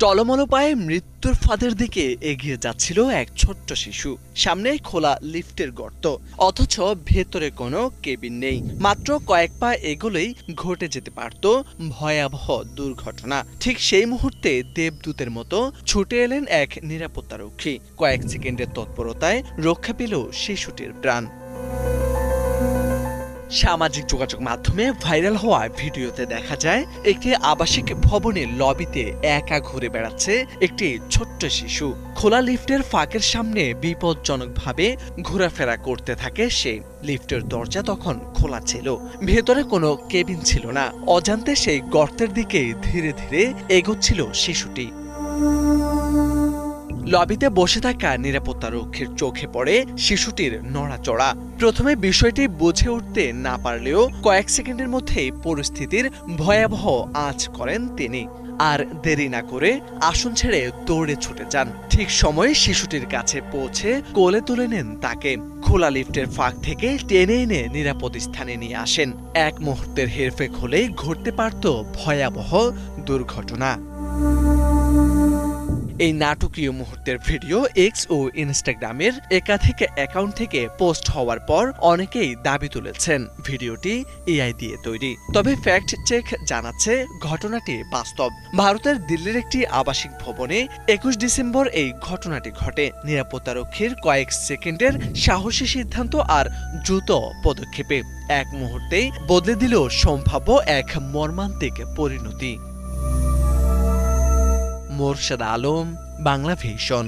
টলমল পায়ে মৃত্যুর ফাঁদের দিকে এগিয়ে যাচ্ছিল এক ছোট্ট শিশু। সামনে খোলা লিফটের গর্ত, অথচ ভেতরে কোনো কেবিন নেই। মাত্র কয়েক পা এগোলেই ঘটে যেতে পারত ভয়াবহ দুর্ঘটনা। ঠিক সেই মুহূর্তে দেবদূতের মতো ছুটে এলেন এক নিরাপত্তারক্ষী। কয়েক সেকেন্ডের তৎপরতায় রক্ষা পেল শিশুটির প্রাণ। সামাজিক যোগাযোগ মাধ্যমে ভাইরাল হওয়া ভিডিওতে দেখা যায় একটি আবাসিক ভবনের লবিতে একা ঘুরে বেড়াচ্ছে একটি ছোট্ট শিশু। খোলা লিফটের ফাঁকের সামনে বিপজ্জনকভাবে ঘোরাফেরা করতে থাকে সে। লিফটের দরজা তখন খোলা ছিল, ভেতরে কোনো কেবিন ছিল না। অজান্তে সেই গর্তের দিকে ধীরে ধীরে এগোচ্ছিল শিশুটি। লবিতে বসে থাকা নিরাপত্তারক্ষীর চোখে পড়ে শিশুটির নড়াচড়া। প্রথমে বিষয়টি বুঝে উঠতে না পারলেও কয়েক সেকেন্ডের মধ্যেই পরিস্থিতির ভয়াবহ আঁচ করেন তিনি। আর দেরি না করে আসন ছেড়ে দৌড়ে ছুটে যান। ঠিক সময়ে শিশুটির কাছে পৌঁছে কোলে তুলে নেন তাকে। খোলা লিফটের ফাঁক থেকে টেনে এনে নিরাপদ স্থানে নিয়ে আসেন। এক মুহূর্তের হেরফের হলেই ঘটতে পারত ভয়াবহ দুর্ঘটনা। এই নাটকীয় মুহূর্তের ভিডিও এক্স ও ইনস্টাগ্রামের একাধিক অ্যাকাউন্ট থেকে পোস্ট হওয়ার পর অনেকেই দাবি তুলেছেন ভিডিওটি এআই দিয়ে তৈরি। তবে ফ্যাক্ট চেক জানাচ্ছে ঘটনাটি বাস্তব। ভারতের দিল্লির একটি আবাসিক ভবনে ২১ ডিসেম্বর এই ঘটনাটি ঘটে। নিরাপত্তারক্ষীর কয়েক সেকেন্ডের সাহসী সিদ্ধান্ত আর দ্রুত পদক্ষেপে এক মুহূর্তেই বদলে দিল সম্ভাব্য এক মর্মান্তিক পরিণতি। মোরশেদ আলম, বাংলা ভিশন।